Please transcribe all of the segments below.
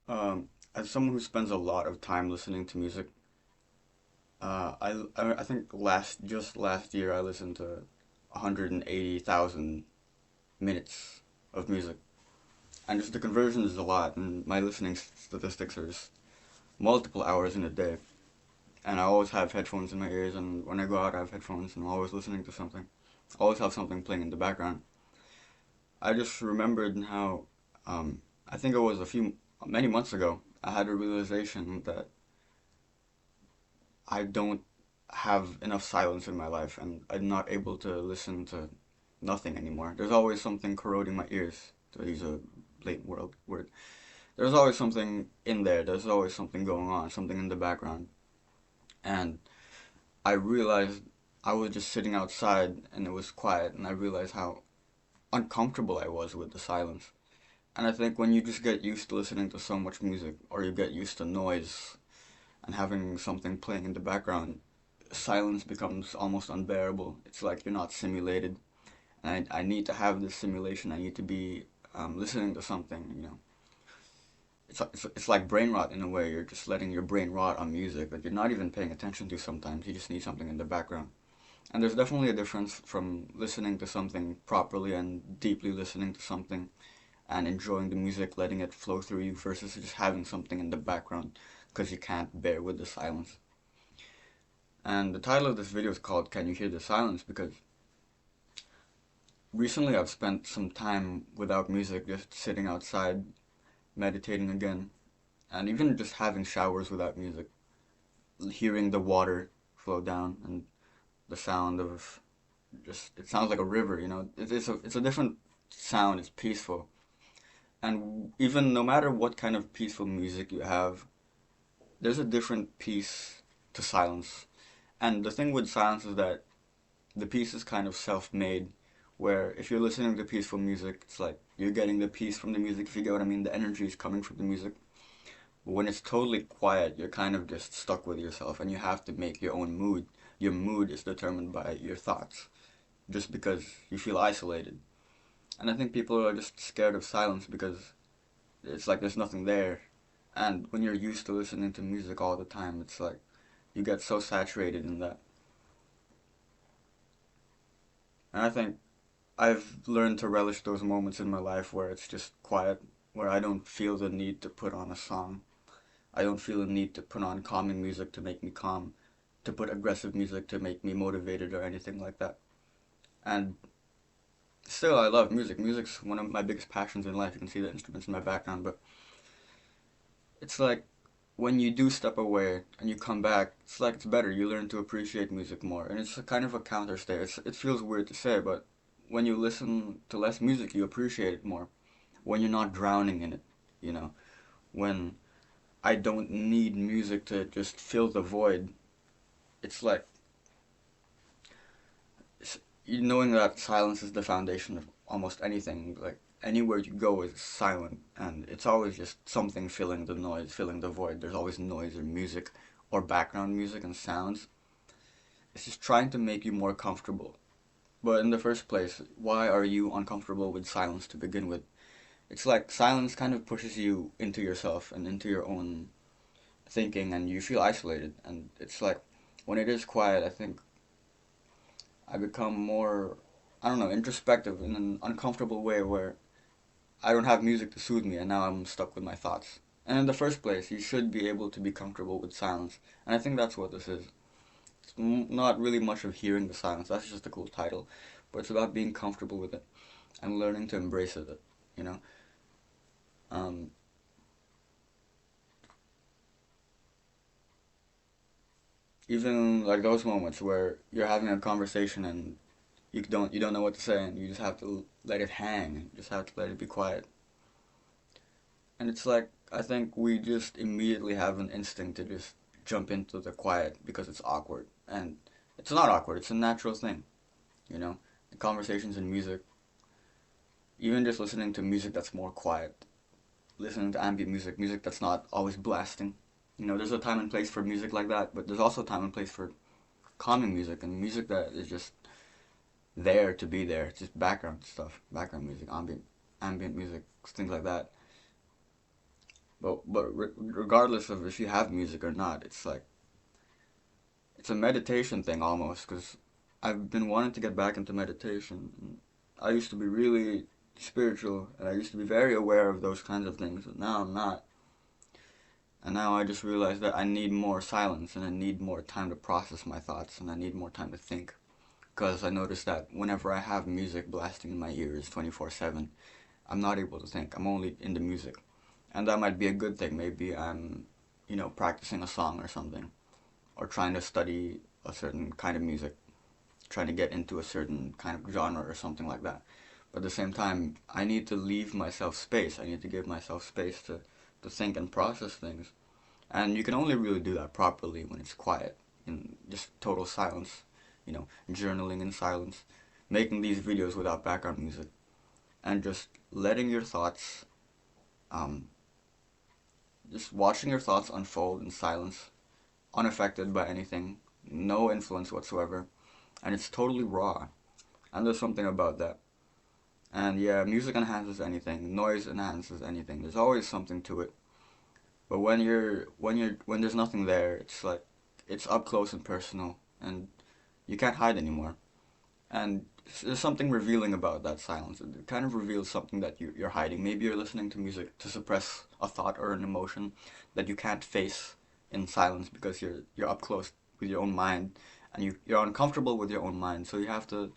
As someone who spends a lot of time listening to music, I think just last year I listened to 180,000 minutes of music, and just the conversion is a lot, and my listening statistics are just multiple hours in a day. And I always have headphones in my ears, and when I go out, I have headphones, and I'm always listening to something. I always have something playing in the background. I just remembered how, I think it was many months ago, I had a realization that I don't have enough silence in my life, and I'm not able to listen to nothing anymore. There's always something corroding my ears, to use a blatant word. There's always something in there. There's always something going on, something in the background. And I realized I was just sitting outside and it was quiet, and I realized how uncomfortable I was with the silence. And I think when you just get used to listening to so much music, or you get used to noise and having something playing in the background, silence becomes almost unbearable. It's like you're not simulated. And I need to have this simulation. I need to be listening to something. It's like brain rot in a way. You're just letting your brain rot on music that you're not even paying attention to sometimes. You just need something in the background. And there's definitely a difference from listening to something properly and deeply listening to something and enjoying the music, letting it flow through you, versus just having something in the background because you can't bear with the silence. And the title of this video is called Can You Hear the Silence? Because recently I've spent some time without music, just sitting outside, meditating again, and even just having showers without music, hearing the water flow down and the sound of just, it sounds like a river, it's a different sound, it's peaceful. And even no matter what kind of peaceful music you have, there's a different peace to silence. And the thing with silence is that the piece is kind of self-made, where if you're listening to peaceful music, it's like you're getting the peace from the music, if you get what I mean. The energy is coming from the music. But when it's totally quiet, you're kind of just stuck with yourself, and you have to make your own mood. Your mood is determined by your thoughts, just because you feel isolated. And I think people are just scared of silence because it's like there's nothing there. And when you're used to listening to music all the time, it's like you get so saturated in that. And I think I've learned to relish those moments in my life where it's just quiet, where I don't feel the need to put on a song. I don't feel the need to put on calming music to make me calm, to put aggressive music to make me motivated or anything like that. And still, I love music. Music's one of my biggest passions in life. You can see the instruments in my background, but it's like when you do step away and you come back, it's like it's better. You learn to appreciate music more, and it's a kind of a counter state. It feels weird to say, but when you listen to less music, you appreciate it more. When you're not drowning in it, you know. When I don't need music to just fill the void, it's like knowing that silence is the foundation of almost anything. Like anywhere you go is silent, and it's always just something filling the noise, filling the void. There's always noise or music or background music and sounds. It's just trying to make you more comfortable. But in the first place, why are you uncomfortable with silence to begin with? It's like silence kind of pushes you into yourself and into your own thinking, and you feel isolated. And it's like when it is quiet, I think I become more, I don't know, introspective in an uncomfortable way where I don't have music to soothe me, and now I'm stuck with my thoughts. And in the first place, you should be able to be comfortable with silence. And I think that's what this is. It's not really much of hearing the silence, that's just a cool title. But it's about being comfortable with it and learning to embrace it, you know? Um, Even like those moments where you're having a conversation and you don't know what to say, and you just have to let it hang. You just have to let it be quiet. And it's like I think we just immediately have an instinct to just jump into the quiet because it's awkward. And it's not awkward, it's a natural thing, you know? The conversations and music, even just listening to music that's more quiet, listening to ambient music, music that's not always blasting. There's a time and place for music like that, but there's also a time and place for calming music and music that is just there to be there. It's just background stuff, background music, ambient music, things like that. But regardless of if you have music or not, it's like it's a meditation thing almost. Because I've been wanting to get back into meditation. I used to be really spiritual, and I used to be very aware of those kinds of things. But now I'm not. And now I just realized that I need more silence, and I need more time to process my thoughts, and I need more time to think. Because I noticed that whenever I have music blasting in my ears 24/7, I'm not able to think. I'm only in the music. And that might be a good thing. Maybe I'm, practicing a song or something, or trying to study a certain kind of music, trying to get into a certain kind of genre or something like that. But at the same time, I need to leave myself space. I need to give myself space to think and process things. And you can only really do that properly when it's quiet, in just total silence, journaling in silence, making these videos without background music, and just letting your thoughts, um, just watching your thoughts unfold in silence, unaffected by anything, no influence whatsoever, and it's totally raw. And there's something about that. And yeah, music enhances anything, noise enhances anything. There's always something to it. But when there's nothing there, it's like it's up close and personal, and you can't hide anymore. And there's something revealing about that silence. It kind of reveals something that you're hiding. Maybe you're listening to music to suppress a thought or an emotion that you can't face in silence because you're up close with your own mind, and you're uncomfortable with your own mind. So you have to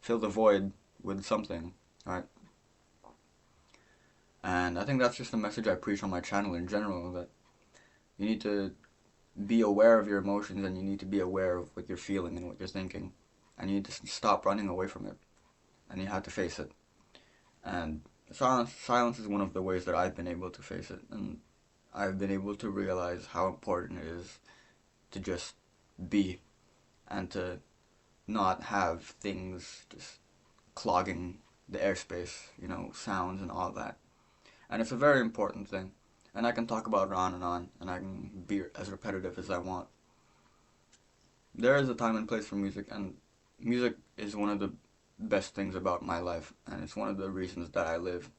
fill the void with something, right? And I think that's just the message I preach on my channel in general, that you need to be aware of your emotions, and you need to be aware of what you're feeling and what you're thinking, and you need to stop running away from it, and you have to face it. And silence is one of the ways that I've been able to face it, and I've been able to realize how important it is to just be, and to not have things just clogging the airspace, sounds and all that. And it's a very important thing. And I can talk about it on, and I can be as repetitive as I want. There is a time and place for music, and music is one of the best things about my life, and it's one of the reasons that I live.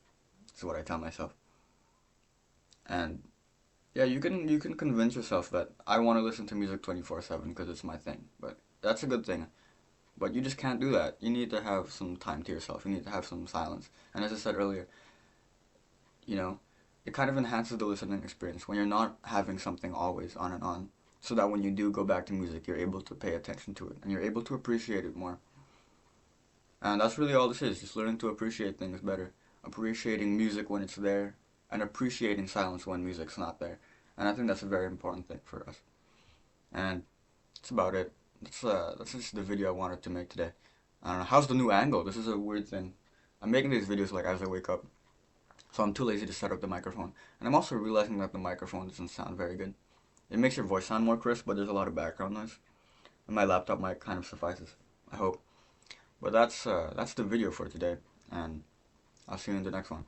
Is what I tell myself. And yeah, you can convince yourself that I want to listen to music 24/7 because it's my thing. But that's a good thing. But you just can't do that. You need to have some time to yourself. You need to have some silence. And as I said earlier, you know, it kind of enhances the listening experience when you're not having something always on and on. So that when you do go back to music, you're able to pay attention to it and you're able to appreciate it more. And that's really all this is, just learning to appreciate things better. Appreciating music when it's there, and appreciating silence when music's not there. And I think that's a very important thing for us. And that's about it. That's just the video I wanted to make today. I don't know, how's the new angle? This is a weird thing. I'm making these videos like as I wake up, so I'm too lazy to set up the microphone. And I'm also realizing that the microphone doesn't sound very good. It makes your voice sound more crisp, but there's a lot of background noise. And my laptop mic kind of suffices, I hope. But that's the video for today, and I'll see you in the next one.